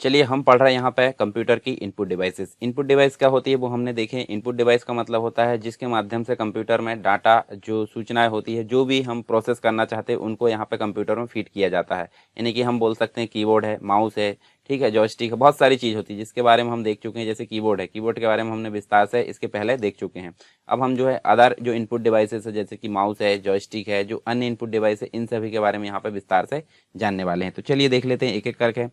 चलिए हम पढ़ रहे हैं यहाँ पे कंप्यूटर की इनपुट डिवाइसेस। इनपुट डिवाइस क्या होती है वो हमने देखे। इनपुट डिवाइस का मतलब होता है जिसके माध्यम से कंप्यूटर में डाटा जो सूचनाएं होती है जो भी हम प्रोसेस करना चाहते हैं उनको यहाँ पे कंप्यूटर में फीड किया जाता है। यानी कि हम बोल सकते हैं कीबोर्ड है, माउस है, ठीक है, जॉयस्टिक है, बहुत सारी चीज़ होती है जिसके बारे में हम देख चुके हैं। जैसे कीबोर्ड है, कीबोर्ड के बारे में हमने विस्तार से इसके पहले देख चुके हैं। अब हम जो है अदर जो इनपुट डिवाइसेस है जैसे कि माउस है, जॉयस्टिक है, जो अन्य इनपुट डिवाइस है, इन सभी के बारे में यहाँ पे विस्तार से जानने वाले हैं। तो चलिए देख लेते हैं एक एक करके।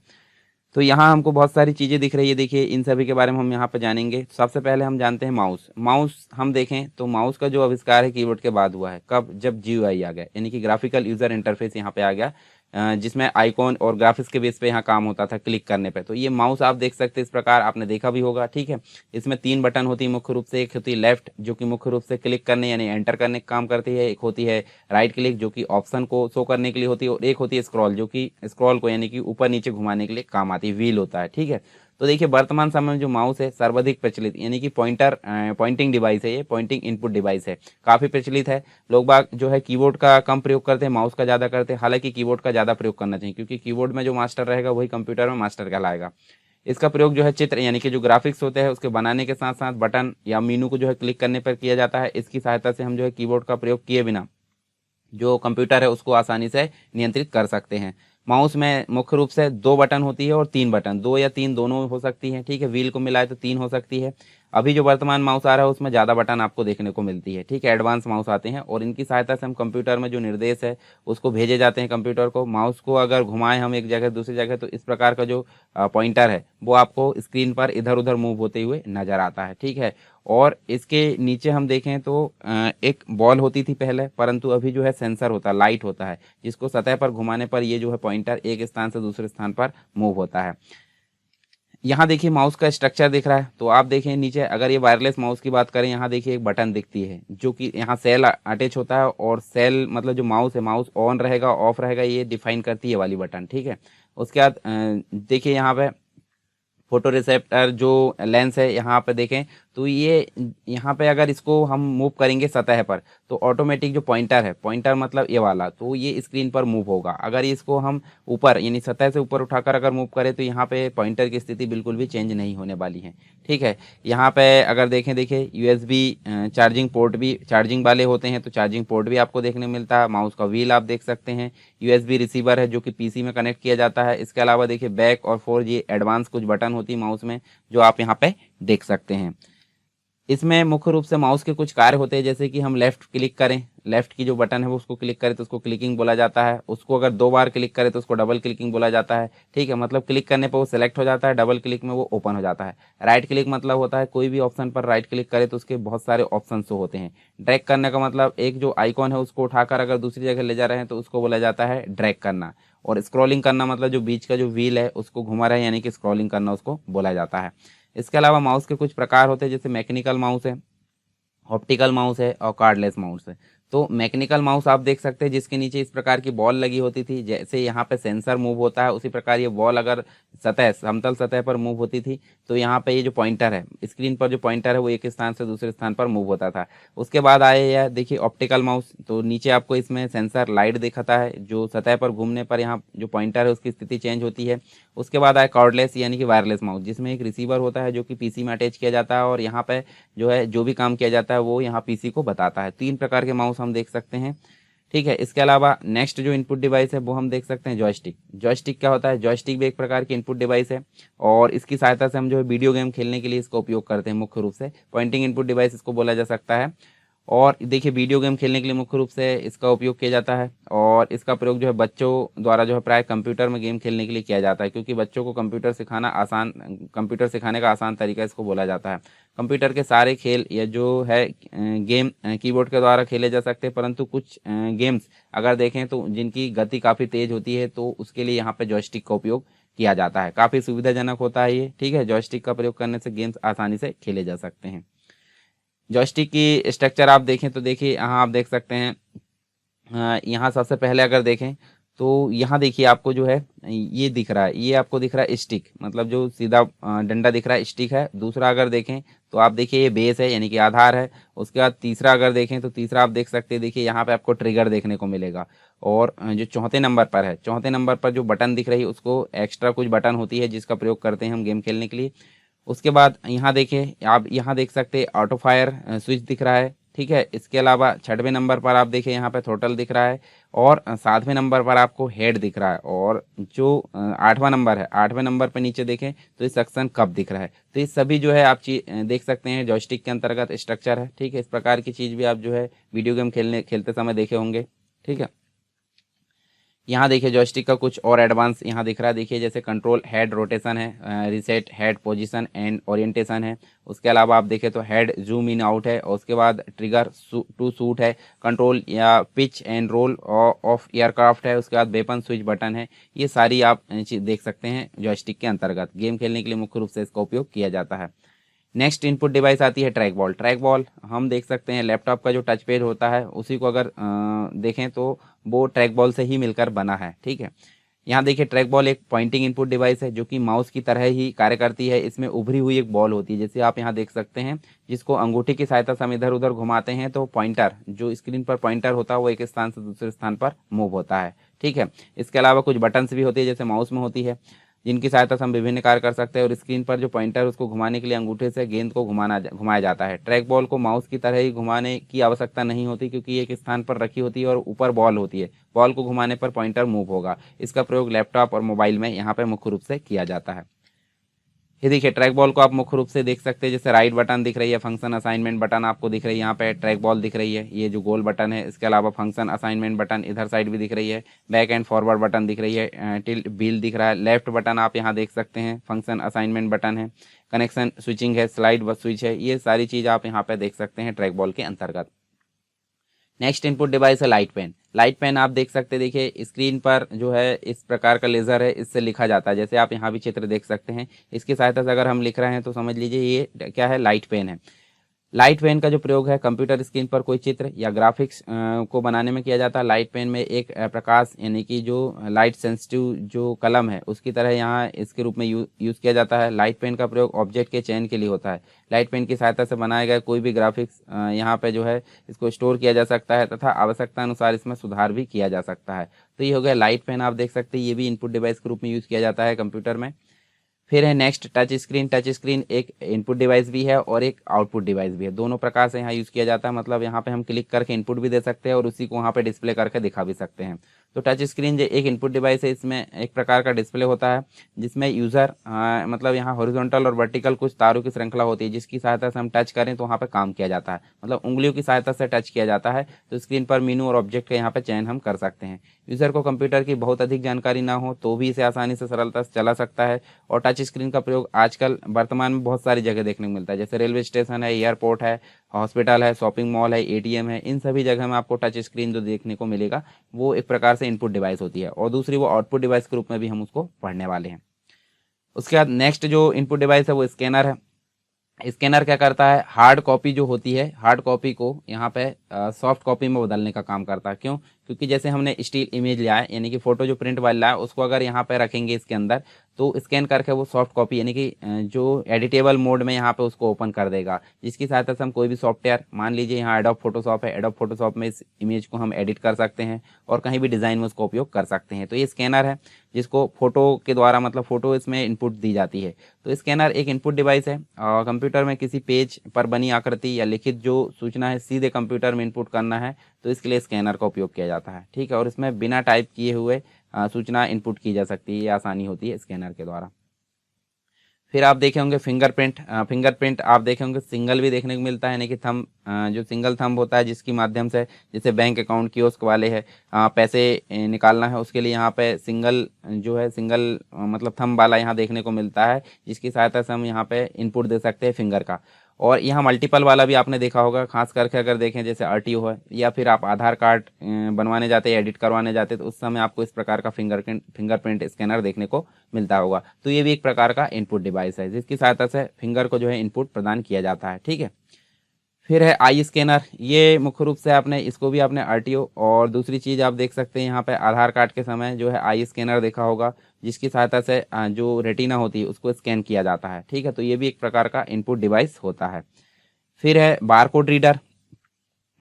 तो यहाँ हमको बहुत सारी चीज़ें दिख रही है, देखिए इन सभी के बारे में हम यहाँ पे जानेंगे। सबसे पहले हम जानते हैं माउस। माउस हम देखें तो माउस का जो आविष्कार है कीबोर्ड के बाद हुआ है। कब? जब जीयूआई आ गया, यानी कि ग्राफिकल यूजर इंटरफेस यहाँ पे आ गया, जिसमें आइकॉन और ग्राफिक्स के बेस पे यहाँ काम होता था क्लिक करने पे। तो ये माउस आप देख सकते हैं, इस प्रकार आपने देखा भी होगा, ठीक है। इसमें 3 बटन होती है मुख्य रूप से। एक होती है लेफ्ट जो कि मुख्य रूप से क्लिक करने यानी एंटर करने का काम करती है। एक होती है राइट क्लिक जो कि ऑप्शन को शो करने के लिए होती है। और एक होती है स्क्रॉल जो कि स्क्रॉल को यानी कि ऊपर नीचे घुमाने के लिए काम आती है, व्हील होता है, ठीक है। तो देखिए वर्तमान समय में जो माउस है सर्वाधिक प्रचलित यानी कि पॉइंटिंग डिवाइस है, ये पॉइंटिंग इनपुट डिवाइस है, काफ़ी प्रचलित है। लोग बाग जो है कीबोर्ड का कम प्रयोग करते हैं, माउस का ज़्यादा करते हैं। हालांकि कीबोर्ड का ज़्यादा प्रयोग करना चाहिए क्योंकि कीबोर्ड में जो मास्टर रहेगा वही कंप्यूटर में मास्टर कहलाएगा। इसका प्रयोग जो है चित्र यानी कि जो ग्राफिक्स होते हैं उसके बनाने के साथ साथ बटन या मीनू को जो है क्लिक करने पर किया जाता है। इसकी सहायता से हम जो है कीबोर्ड का प्रयोग किए बिना जो कंप्यूटर है उसको आसानी से नियंत्रित कर सकते हैं। माउस में मुख्य रूप से 2 बटन होती है और 3 बटन, 2 या 3 दोनों हो सकती है, ठीक है। व्हील को मिलाए तो 3 हो सकती है। अभी जो वर्तमान माउस आ रहा है उसमें ज़्यादा बटन आपको देखने को मिलती है, ठीक है। एडवांस माउस आते हैं और इनकी सहायता से हम कंप्यूटर में जो निर्देश है उसको भेजे जाते हैं कंप्यूटर को। माउस को अगर घुमाएं हम एक जगह दूसरी जगह तो इस प्रकार का जो पॉइंटर है वो आपको स्क्रीन पर इधर उधर मूव होते हुए नजर आता है, ठीक है। और इसके नीचे हम देखें तो एक बॉल होती थी पहले, परंतु अभी जो है सेंसर होता है, लाइट होता है, जिसको सतह पर घुमाने पर ये जो है पॉइंटर एक स्थान से दूसरे स्थान पर मूव होता है। यहाँ देखिए माउस का स्ट्रक्चर दिख रहा है, तो आप देखें नीचे अगर ये वायरलेस माउस की बात करें, यहाँ देखिए एक बटन दिखती है जो कि यहाँ सेल अटैच होता है। और सेल मतलब जो माउस है, माउस ऑन रहेगा ऑफ रहेगा ये डिफाइन करती है वाली बटन, ठीक है। उसके बाद देखिए यहाँ पे फोटो रिसेप्टर जो लेंस है यहाँ पे देखें तो ये यहाँ पे अगर इसको हम मूव करेंगे सतह पर तो ऑटोमेटिक जो पॉइंटर है, पॉइंटर मतलब ये वाला, तो ये स्क्रीन पर मूव होगा। अगर इसको हम ऊपर यानी सतह से ऊपर उठाकर अगर मूव करें तो यहाँ पे पॉइंटर की स्थिति बिल्कुल भी चेंज नहीं होने वाली है, ठीक है। यहाँ पे अगर देखें, देखिए यूएसबी चार्जिंग पोर्ट भी चार्जिंग वाले होते हैं, तो चार्जिंग पोर्ट भी आपको देखने को मिलता है। माउस का व्हील आप देख सकते हैं। यूएसबी रिसीवर है जो कि पीसी में कनेक्ट किया जाता है। इसके अलावा देखिए बैक और फोर ये एडवांस कुछ बटन होती है माउस में जो आप यहाँ पे देख सकते हैं। इसमें मुख्य रूप से माउस के कुछ कार्य होते हैं, जैसे कि हम लेफ्ट क्लिक करें, लेफ्ट की जो बटन है वो उसको क्लिक करें तो उसको क्लिकिंग बोला जाता है। उसको अगर 2 बार क्लिक करें तो उसको डबल क्लिकिंग बोला जाता है, ठीक है। मतलब क्लिक करने पर वो सिलेक्ट हो जाता है, डबल क्लिक में वो ओपन हो जाता है। राइट क्लिक मतलब होता है कोई भी ऑप्शन पर राइट क्लिक करें तो उसके बहुत सारे ऑप्शन शो होते हैं। ड्रैग करने का मतलब एक जो आइकॉन है उसको उठाकर अगर दूसरी जगह ले जा रहे हैं तो उसको बोला जाता है ड्रैग करना। और स्क्रॉलिंग करना मतलब जो बीच का जो व्हील है उसको घुमा रहे हैं यानी कि स्क्रॉलिंग करना उसको बोला जाता है। इसके अलावा माउस के कुछ प्रकार होते हैं, जैसे मैकेनिकल माउस है, ऑप्टिकल माउस है और कार्डलेस माउस है। तो मैकेनिकल माउस आप देख सकते हैं जिसके नीचे इस प्रकार की बॉल लगी होती थी, जैसे यहाँ पे सेंसर मूव होता है उसी प्रकार ये बॉल अगर सतह समतल सतह पर मूव होती थी तो यहाँ पे ये जो पॉइंटर है स्क्रीन पर जो पॉइंटर है वो एक स्थान से दूसरे स्थान पर मूव होता था। उसके बाद आए यह देखिए ऑप्टिकल माउस, तो नीचे आपको इसमें सेंसर लाइट दिखाता है जो सतह पर घूमने पर यहाँ जो पॉइंटर है उसकी स्थिति चेंज होती है। उसके बाद आए कॉर्डलेस यानी कि वायरलेस माउस, जिसमें एक रिसीवर होता है जो कि पीसी में अटैच किया जाता है और यहाँ पे जो है जो भी काम किया जाता है वो यहाँ पीसी को बताता है। 3 प्रकार के माउस हम देख सकते हैं, ठीक है। इसके अलावा नेक्स्ट जो इनपुट डिवाइस है वो हम देख सकते हैं जॉयस्टिक। जॉयस्टिक क्या होता है? जॉयस्टिक भी एक प्रकार की इनपुट डिवाइस है और इसकी सहायता से हम जो है वीडियो गेम खेलने के लिए इसका उपयोग करते हैं। मुख्य रूप से पॉइंटिंग इनपुट डिवाइस इसको बोला जा सकता है। और देखिए वीडियो गेम खेलने के लिए मुख्य रूप से इसका उपयोग किया जाता है और इसका प्रयोग जो है बच्चों द्वारा जो है प्राय कंप्यूटर में गेम खेलने के लिए किया जाता है, क्योंकि बच्चों को कंप्यूटर सिखाने का आसान तरीका इसको बोला जाता है। कंप्यूटर के सारे खेल या जो है गेम कीबोर्ड के द्वारा खेले जा सकते हैं, परंतु कुछ गेम्स अगर देखें तो जिनकी गति काफ़ी तेज होती है तो उसके लिए यहाँ पे जॉयस्टिक का उपयोग किया जाता है। काफ़ी सुविधाजनक होता है ये, ठीक है। जॉयस्टिक का प्रयोग करने से गेम्स आसानी से खेले जा सकते हैं। जॉयस्टिक की स्ट्रक्चर आप देखें तो देखिए यहाँ आप देख सकते हैं। यहाँ सबसे पहले अगर देखें तो यहाँ देखिए आपको जो है ये दिख रहा है, ये आपको दिख रहा है स्टिक, मतलब जो सीधा डंडा दिख रहा है स्टिक है। दूसरा अगर देखें तो आप देखिए ये बेस है यानी कि आधार है। उसके बाद तीसरा अगर देखें तो तीसरा आप देख सकते हैं, देखिए यहाँ पे आपको ट्रिगर देखने को मिलेगा। और जो चौथे नंबर पर है, चौथे नंबर पर जो बटन दिख रही है उसको एक्स्ट्रा कुछ बटन होती है जिसका प्रयोग करते हैं हम गेम खेलने के लिए। उसके बाद यहाँ देखिए, आप यहाँ देख सकते हैं ऑटो फायर स्विच दिख रहा है, ठीक है। इसके अलावा छठवें नंबर पर आप देखिए यहाँ पे थ्रोटल दिख रहा है। और सातवें नंबर पर आपको हेड दिख रहा है। और जो आठवां नंबर है, आठवें नंबर पर नीचे देखें तो इस सक्शन कप दिख रहा है। तो ये सभी जो है आप चीज देख सकते हैं जॉयस्टिक के अंतर्गत स्ट्रक्चर है, ठीक है। इस प्रकार की चीज़ भी आप जो है वीडियो गेम खेलते समय देखे होंगे, ठीक है। यहाँ देखिए जॉयस्टिक का कुछ और एडवांस यहाँ दिख रहा है, देखिए जैसे कंट्रोल हेड रोटेशन है, reset head position and orientation है। उसके अलावा आप देखें तो हेड जूम इन आउट है। और उसके बाद ट्रिगर टू शूट है, कंट्रोल या pitch and roll of aircraft है। उसके बाद वेपन स्विच बटन है। ये सारी आप चीज़ देख सकते हैं जॉयस्टिक के अंतर्गत। गेम खेलने के लिए मुख्य रूप से इसका उपयोग किया जाता है। नेक्स्ट इनपुट डिवाइस आती है ट्रैक बॉल। ट्रैक बॉल हम देख सकते हैं लैपटॉप का जो टच पैड होता है उसी को अगर देखें तो वो ट्रैक बॉल से ही मिलकर बना है, ठीक है। यहाँ देखिए ट्रैक बॉल एक पॉइंटिंग इनपुट डिवाइस है जो कि माउस की तरह ही कार्य करती है। इसमें उभरी हुई एक बॉल होती है, जैसे आप यहाँ देख सकते हैं, जिसको अंगूठी की सहायता से हम इधर उधर घुमाते हैं तो पॉइंटर, जो स्क्रीन पर पॉइंटर होता है वो एक स्थान से दूसरे स्थान पर मूव होता है, ठीक है। इसके अलावा कुछ बटन्स भी होती है जैसे माउस में होती है, जिनकी सहायता से हम विभिन्न कार्य कर सकते हैं। और स्क्रीन पर जो पॉइंटर उसको घुमाने के लिए अंगूठे से गेंद को घुमाया जाता है। ट्रैक बॉल को माउस की तरह ही घुमाने की आवश्यकता नहीं होती क्योंकि एक स्थान पर रखी होती है और ऊपर बॉल होती है। बॉल को घुमाने पर पॉइंटर मूव होगा। इसका प्रयोग लैपटॉप और मोबाइल में यहाँ पर मुख्य रूप से किया जाता है। ये देखिए ट्रैक बॉल को आप मुख्य रूप से देख सकते हैं, जैसे राइट बटन दिख रही है, फंक्शन असाइनमेंट बटन आपको दिख रही है, यहाँ पे ट्रैक बॉल दिख रही है, ये जो गोल बटन है। इसके अलावा फंक्शन असाइनमेंट बटन इधर साइड भी दिख रही है, बैक एंड फॉरवर्ड बटन दिख रही है, टिल्ट व्हील दिख रहा है, लेफ्ट बटन आप यहाँ देख सकते हैं, फंक्शन असाइनमेंट बटन है, कनेक्शन स्विचिंग है, स्लाइड व स्विच है। ये सारी चीज़ आप यहाँ पे देख सकते हैं ट्रैक बॉल के अंतर्गत। नेक्स्ट इनपुट डिवाइस है लाइट पेन। लाइट पेन आप देख सकते हैं, देखिए स्क्रीन पर जो है इस प्रकार का लेज़र है, इससे लिखा जाता है। जैसे आप यहाँ भी चित्र देख सकते हैं, इसकी सहायता से अगर हम लिख रहे हैं तो समझ लीजिए ये क्या है, लाइट पेन है। लाइट पेन का जो प्रयोग है कंप्यूटर स्क्रीन पर कोई चित्र या ग्राफिक्स को बनाने में किया जाता है। लाइट पेन में एक प्रकाश यानी कि जो लाइट सेंसिटिव जो कलम है उसकी तरह यहाँ इसके रूप में यूज़ किया जाता है। लाइट पेन का प्रयोग ऑब्जेक्ट के चयन के लिए होता है। लाइट पेन की सहायता से बनाया गया कोई भी ग्राफिक्स यहाँ पे जो है इसको स्टोर किया जा सकता है तथा आवश्यकता अनुसार इसमें सुधार भी किया जा सकता है। तो ये हो गया लाइट पेन, आप देख सकते हैं ये भी इनपुट डिवाइस के रूप में यूज़ किया जाता है कंप्यूटर में। फिर है next touch screen. Touch screen एक इनपुट डिवाइस भी है और एक आउटपुट डिवाइस भी है, दोनों प्रकार से यहाँ यूज़ किया जाता है। मतलब यहाँ पे हम क्लिक करके इनपुट भी दे सकते हैं और उसी को वहाँ पे डिस्प्ले करके दिखा भी सकते हैं। तो टच स्क्रीन जो एक इनपुट डिवाइस है, इसमें एक प्रकार का डिस्प्ले होता है जिसमें यूज़र मतलब यहाँ हॉरिजॉन्टल और वर्टिकल कुछ तारों की श्रृंखला होती है जिसकी सहायता से हम टच करें तो वहाँ पे काम किया जाता है। मतलब उंगलियों की सहायता से टच किया जाता है तो स्क्रीन पर मीनू और ऑब्जेक्ट का यहाँ पे चयन हम कर सकते हैं। यूज़र को कंप्यूटर की बहुत अधिक जानकारी ना हो तो भी इसे आसानी से सरलता से चला सकता है। और टच स्क्रीन का प्रयोग आजकल वर्तमान में बहुत सारी जगह देखने को मिलता है, जैसे रेलवे स्टेशन है, एयरपोर्ट है, हॉस्पिटल है, शॉपिंग मॉल है, एटीएम है। इन सभी जगह में आपको टच स्क्रीन जो देखने को मिलेगा वो एक प्रकार से इनपुट डिवाइस होती है और दूसरी वो आउटपुट डिवाइस के रूप में भी हम उसको पढ़ने वाले हैं। उसके बाद नेक्स्ट जो इनपुट डिवाइस है वो स्कैनर है। स्कैनर क्या करता है, हार्ड कॉपी जो होती है, हार्ड कॉपी को यहाँ पे सॉफ्ट कॉपी में बदलने का काम करता है। क्यों? क्योंकि जैसे हमने स्टिल इमेज लिया है यानी कि फोटो जो प्रिंट वाला है उसको अगर यहाँ पे रखेंगे इसके अंदर तो स्कैन करके वो सॉफ्ट कॉपी यानी कि जो एडिटेबल मोड में यहाँ पे उसको ओपन कर देगा, जिसकी सहायता से हम कोई भी सॉफ्टवेयर, मान लीजिए यहाँ एडोब फोटोशॉप है, एडोब फोटोशॉप में इस इमेज को हम एडिट कर सकते हैं और कहीं भी डिज़ाइन में उसको उपयोग कर सकते हैं। तो ये स्कैनर है जिसको फोटो के द्वारा, मतलब फोटो इसमें इनपुट दी जाती है। तो स्कैनर एक इनपुट डिवाइस है और कंप्यूटर में किसी पेज पर बनी आकृति या लिखित जो सूचना है सीधे कंप्यूटर में इनपुट करना है तो इसके लिए स्कैनर का उपयोग किया जाता है, ठीक है। और इसमें बिना टाइप किए हुए सूचना इनपुट की जा सकती है, ये आसानी होती है स्कैनर के द्वारा। फिर आप देखे होंगे फिंगरप्रिंट। फिंगरप्रिंट आप देखे होंगे सिंगल भी देखने को मिलता है, यानी कि थंब, जो सिंगल थंब होता है जिसकी माध्यम से, जैसे बैंक अकाउंट कियोस्क वाले हैं, पैसे निकालना है उसके लिए यहाँ पे सिंगल जो है सिंगल मतलब थंब वाला यहाँ देखने को मिलता है, जिसकी सहायता से हम यहाँ पे इनपुट दे सकते हैं फिंगर का। और यहाँ मल्टीपल वाला भी आपने देखा होगा, खास करके अगर देखें जैसे आरटीओ है या फिर आप आधार कार्ड बनवाने जाते हैं, एडिट करवाने जाते हैं, तो उस समय आपको इस प्रकार का फिंगरप्रिंट स्कैनर देखने को मिलता होगा। तो ये भी एक प्रकार का इनपुट डिवाइस है जिसकी सहायता से फिंगर को जो है इनपुट प्रदान किया जाता है, ठीक है। फिर है आई स्कैनर, ये मुख्य रूप से आपने इसको भी आपने आरटीओ और दूसरी चीज़ आप देख सकते हैं यहाँ पे आधार कार्ड के समय जो है आई स्कैनर देखा होगा, जिसकी सहायता से जो रेटिना होती है उसको स्कैन किया जाता है। ठीक है, तो ये भी एक प्रकार का इनपुट डिवाइस होता है। फिर है बारकोड रीडर।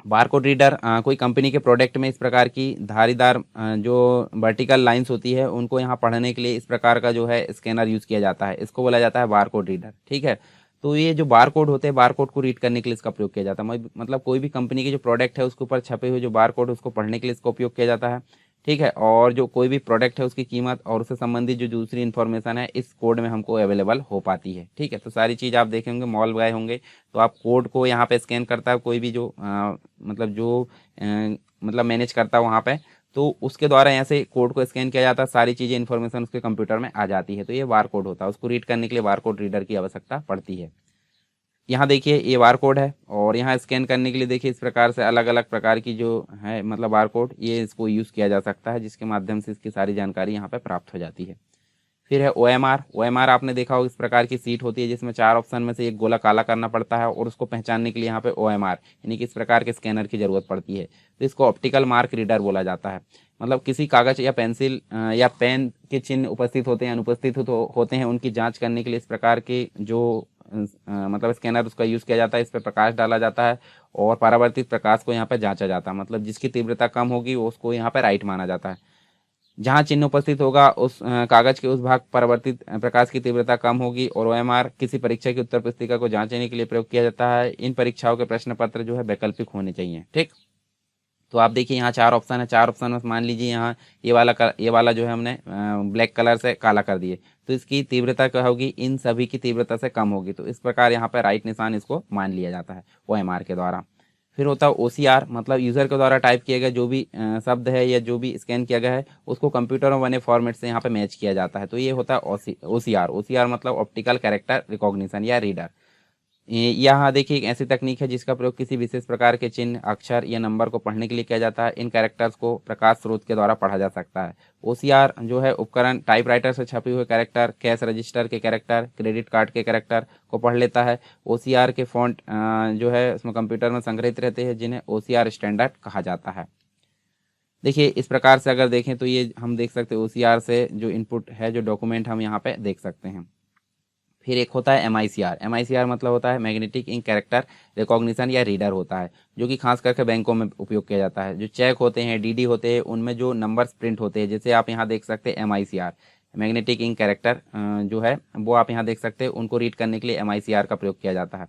बारकोड रीडर कोई कंपनी के प्रोडक्ट में इस प्रकार की धारीदार जो वर्टिकल लाइंस होती है उनको यहाँ पढ़ने के लिए इस प्रकार का जो है स्कैनर यूज़ किया जाता है, इसको बोला जाता है बारकोड रीडर। ठीक है, तो ये जो बारकोड होते हैं, बारकोड को रीड करने के लिए इसका प्रयोग किया जाता है। मतलब कोई भी कंपनी की जो प्रोडक्ट है उसके ऊपर छपे हुए जो बारकोड उसको पढ़ने के लिए इसका उपयोग किया जाता है। ठीक है, और जो कोई भी प्रोडक्ट है उसकी कीमत और उससे संबंधित जो दूसरी इन्फॉर्मेशन है इस कोड में हमको अवेलेबल हो पाती है। ठीक है, तो सारी चीज़ आप देखे होंगे, मॉल गए होंगे तो आप कोड को यहाँ पे स्कैन करता है कोई भी जो मतलब मैनेज करता है वहाँ पे, तो उसके द्वारा यहाँ से कोड को स्कैन किया जाता है, सारी चीज़ें इन्फॉर्मेशन उसके कंप्यूटर में आ जाती है। तो ये बार कोड होता है, उसको रीड करने के लिए बार कोड रीडर की आवश्यकता पड़ती है। यहाँ देखिए ये बार कोड है और यहाँ स्कैन करने के लिए देखिए इस प्रकार से अलग अलग प्रकार की जो है मतलब बार कोड, ये इसको यूज़ किया जा सकता है, जिसके माध्यम से इसकी सारी जानकारी यहाँ पे प्राप्त हो जाती है। फिर है OMR। OMR आपने देखा होगा इस प्रकार की सीट होती है जिसमें 4 ऑप्शन में से एक गोला काला करना पड़ता है और उसको पहचानने के लिए यहाँ पे OMR यानी कि इस प्रकार के स्कैनर की ज़रूरत पड़ती है। तो इसको ऑप्टिकल मार्क रीडर बोला जाता है। मतलब किसी कागज़ या पेंसिल या पेन के चिन्ह उपस्थित होते हैं अनुपस्थित होते हैं, उनकी जाँच करने के लिए इस प्रकार के जो मतलब स्कैनर उसका यूज़ किया जाता है। इस पर प्रकाश डाला जाता है और परावर्तित प्रकाश को यहाँ पर जाँचा जाता है। मतलब जिसकी तीव्रता कम होगी उसको यहाँ पर राइट माना जाता है। जहाँ चिन्ह उपस्थित होगा उस कागज के उस भाग परावर्तित प्रकाश की तीव्रता कम होगी। और OMR किसी परीक्षा की उत्तर पुस्तिका को जांचने के लिए प्रयोग किया जाता है। इन परीक्षाओं के प्रश्न पत्र जो है वैकल्पिक होने चाहिए। ठीक, तो आप देखिए यहाँ 4 ऑप्शन है, 4 ऑप्शन में मान लीजिए यहाँ ये वाला जो है हमने ब्लैक कलर से काला कर दिए, तो इसकी तीव्रता क्या होगी, इन सभी की तीव्रता से कम होगी। तो इस प्रकार यहाँ पर राइट निशान इसको मान लिया जाता है OMR के द्वारा। फिर होता है OCR, मतलब यूज़र के द्वारा टाइप किया गया जो भी शब्द है या जो भी स्कैन किया गया है उसको कंप्यूटर में बने फॉर्मेट से यहाँ पे मैच किया जाता है। तो ये होता है OCR। OCR मतलब ऑप्टिकल कैरेक्टर रिकॉग्निशन या रीडर। यहाँ देखिए एक ऐसी तकनीक है जिसका प्रयोग किसी विशेष प्रकार के चिन्ह, अक्षर या नंबर को पढ़ने के लिए किया जाता है। इन कैरेक्टर्स को प्रकाश स्रोत के द्वारा पढ़ा जा सकता है। OCR जो है उपकरण टाइपराइटर से छपे हुए कैरेक्टर, कैश रजिस्टर के कैरेक्टर, क्रेडिट कार्ड के कैरेक्टर को पढ़ लेता है। OCR के फॉन्ट जो है उसमें कंप्यूटर में संग्रहित रहते हैं, जिन्हें OCR स्टैंडर्ड कहा जाता है। देखिए इस प्रकार से अगर देखें तो ये हम देख सकते हैं OCR से जो इनपुट है, जो डॉक्यूमेंट हम यहाँ पे देख सकते हैं। फिर एक होता है MICR। MICR मतलब होता है मैग्नेटिक इंक कैरेक्टर रिकॉग्निशन या रीडर होता है, जो कि खास करके बैंकों में उपयोग किया जाता है। जो चेक होते हैं, DD होते हैं, उनमें जो नंबर्स प्रिंट होते हैं, जैसे आप यहाँ देख सकते हैं MICR मैग्नेटिक इंक कैरेक्टर जो है वो आप यहाँ देख सकते हैं, उनको रीड करने के लिए MICR का प्रयोग किया जाता है।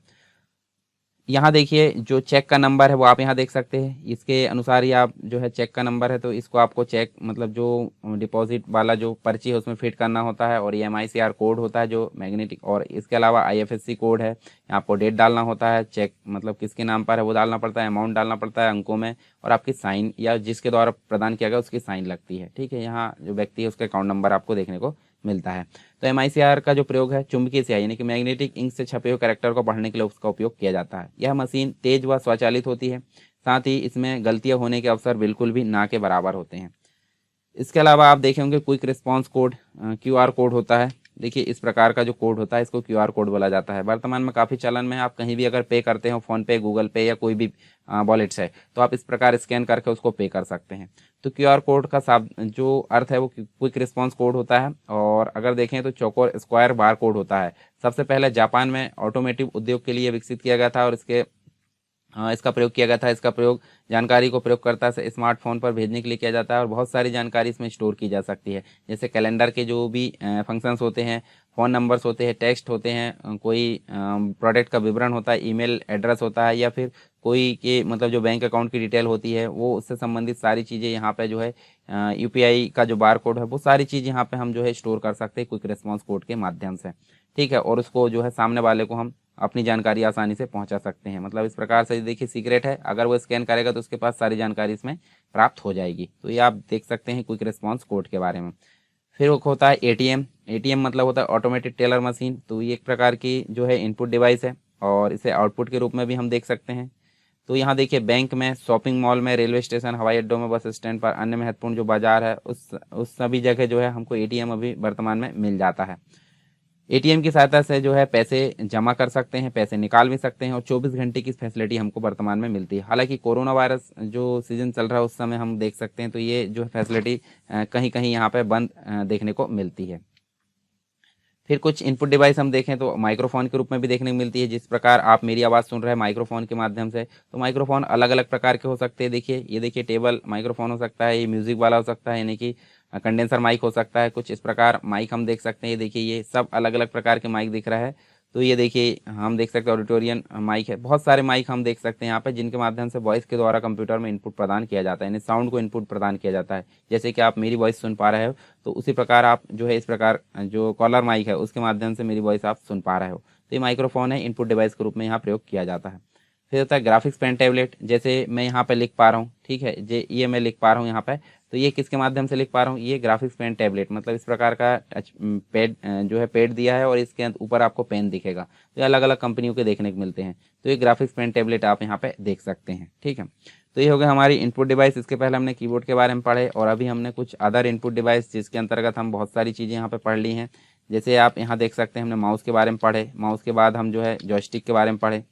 यहाँ देखिए जो चेक का नंबर है वो आप यहाँ देख सकते हैं, इसके अनुसार ही आप जो है चेक का नंबर है तो इसको आपको चेक मतलब जो डिपॉजिट वाला जो पर्ची है उसमें फिट करना होता है। और ये MICR कोड होता है जो मैग्नेटिक, और इसके अलावा IFSC कोड है, आपको डेट डालना होता है, चेक मतलब किसके नाम पर है वो डालना पड़ता है, अमाउंट डालना पड़ता है अंकों में, और आपकी साइन या जिसके द्वारा प्रदान किया गया उसकी साइन लगती है। ठीक है, यहाँ जो व्यक्ति है उसका अकाउंट नंबर आपको देखने को मिलता है। तो MICR का जो प्रयोग है चुंबकीय स्याही यानी कि मैग्नेटिक इंक से छपे हुए कैरेक्टर को पढ़ने के लिए उसका उपयोग किया जाता है। यह मशीन तेज व स्वचालित होती है, साथ ही इसमें गलतियां होने के अवसर बिल्कुल भी ना के बराबर होते हैं। इसके अलावा आप देखे होंगे quick response code QR code होता है। देखिए इस प्रकार का जो कोड होता है इसको QR कोड बोला जाता है। वर्तमान में काफ़ी चलन में आप कहीं भी अगर पे करते हो, फ़ोन पे, गूगल पे या कोई भी वॉलेट्स है, तो आप इस प्रकार स्कैन करके उसको पे कर सकते हैं। तो QR कोड का जो अर्थ है वो क्विक रिस्पांस कोड होता है। और अगर देखें तो चौकोर स्क्वायर बार कोड होता है। सबसे पहले जापान में ऑटोमेटिव उद्योग के लिए विकसित किया गया था और इसका प्रयोग किया गया था। इसका प्रयोग जानकारी को प्रयोगकर्ता से स्मार्टफोन पर भेजने के लिए किया जाता है और बहुत सारी जानकारी इसमें स्टोर की जा सकती है, जैसे कैलेंडर के जो भी फंक्शंस होते हैं, फ़ोन नंबर्स होते हैं, टेक्स्ट होते हैं, कोई प्रोडक्ट का विवरण होता है, ईमेल एड्रेस होता है, या फिर कोई के मतलब जो बैंक अकाउंट की डिटेल होती है वो, उससे संबंधित सारी चीज़ें यहाँ पे जो है UPI का जो बार कोड है वो सारी चीज़ यहाँ पे हम जो है स्टोर कर सकते हैं क्विक रिस्पॉन्स कोड के माध्यम से। ठीक है, और उसको जो है सामने वाले को हम अपनी जानकारी आसानी से पहुंचा सकते हैं। मतलब इस प्रकार से देखिए सीक्रेट है, अगर वो स्कैन करेगा तो उसके पास सारी जानकारी इसमें प्राप्त हो जाएगी। तो ये आप देख सकते हैं क्विक रिस्पांस कोड के बारे में। फिर एक होता है ATM। ATM मतलब होता है ऑटोमेटेड टेलर मशीन। तो ये एक प्रकार की जो है इनपुट डिवाइस है और इसे आउटपुट के रूप में भी हम देख सकते हैं। तो यहाँ देखिए बैंक में, शॉपिंग मॉल में, रेलवे स्टेशन, हवाई अड्डों में, बस स्टैंड पर, अन्य महत्वपूर्ण जो बाजार है उस सभी जगह जो है हमको ATM अभी वर्तमान में मिल जाता है। एटीएम की सहायता से जो है पैसे जमा कर सकते हैं, पैसे निकाल भी सकते हैं और 24 घंटे की फैसिलिटी हमको वर्तमान में मिलती है। हालांकि कोरोना वायरस जो सीजन चल रहा है उस समय हम देख सकते हैं तो ये जो फैसिलिटी कहीं कहीं यहाँ पे बंद देखने को मिलती है। फिर कुछ इनपुट डिवाइस हम देखें तो माइक्रोफोन के रूप में भी देखने को मिलती है। जिस प्रकार आप मेरी आवाज़ सुन रहे हैं माइक्रोफोन के माध्यम से, तो माइक्रोफोन अलग अलग प्रकार के हो सकते हैं। देखिए, ये देखिए टेबल माइक्रोफोन हो सकता है, ये म्यूजिक वाला हो सकता है, यानी कि कंडेंसर माइक हो सकता है। कुछ इस प्रकार माइक हम देख सकते हैं। ये देखिए, ये सब अलग अलग प्रकार के माइक दिख रहा है। तो ये देखिए हम देख सकते हैं ऑडिटोरियन माइक है। बहुत सारे माइक हम देख सकते हैं यहाँ पे, जिनके माध्यम से वॉइस के द्वारा कंप्यूटर में इनपुट प्रदान किया जाता है, यानी साउंड को इनपुट प्रदान किया जाता है। जैसे कि आप मेरी वॉइस सुन पा रहे हो, तो उसी प्रकार आप जो है इस प्रकार जो कॉलर माइक है उसके माध्यम से मेरी वॉइस आप सुन पा रहे हो। तो ये माइक्रोफोन है, इनपुट डिवाइस के रूप में यहाँ प्रयोग किया जाता है। फिर होता है ग्राफिक्स पेन टैबलेट। जैसे मैं यहाँ पे लिख पा रहा हूँ, ठीक है, ये मैं लिख पा रहा हूँ यहाँ पे, तो ये किसके माध्यम से लिख पा रहा हूँ, ये ग्राफिक्स पेन टैबलेट, मतलब इस प्रकार का टच पैड जो है पैड दिया है और इसके ऊपर आपको पेन दिखेगा। तो ये अलग अलग कंपनियों के देखने को मिलते हैं। तो ये ग्राफिक्स पेन टैबलेट आप यहाँ पे देख सकते हैं, ठीक है। तो ये हो गया हमारी इनपुट डिवाइस। इसके पहले हमने कीबोर्ड के बारे में पढ़े और अभी हमने कुछ अदर इनपुट डिवाइस जिसके अंतर्गत हम बहुत सारी चीज़ें यहाँ पे पढ़ ली हैं। जैसे आप यहाँ देख सकते हैं हमने माउस के बारे में पढ़े, माउस के बाद हम जो है जॉयस्टिक के बारे में पढ़े,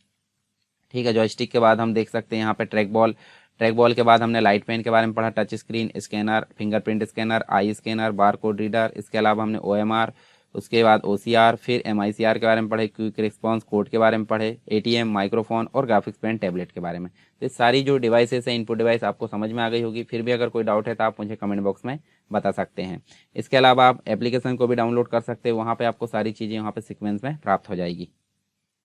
ठीक है। जॉयस्टिक के बाद हम देख सकते हैं यहाँ पे ट्रैक बॉल, ट्रैक बॉल के बाद हमने लाइट पेन के बारे में पढ़ा, touch screen, scanner, fingerprint scanner, eye scanner, bar code reader. इसके अलावा हमने ओएमआर, उसके बाद ओसीआर, फिर एमआईसीआर के बारे में पढ़े, क्विक रिस्पांस कोड के बारे में पढ़े, एटीएम, माइक्रोफोन और ग्राफिक्स पेन टैबलेट के बारे में। तो ये सारी जो डिवाइसेस है इनपुट डिवाइस आपको समझ में आ गई होगी। फिर भी अगर कोई डाउट है तो आप मुझे कमेंट बॉक्स में बता सकते हैं। इसके अलावा आप एप्लीकेशन को भी डाउनलोड कर सकते हैं, वहाँ पर आपको सारी चीज़ें वहाँ पर सीक्वेंस में प्राप्त हो जाएगी।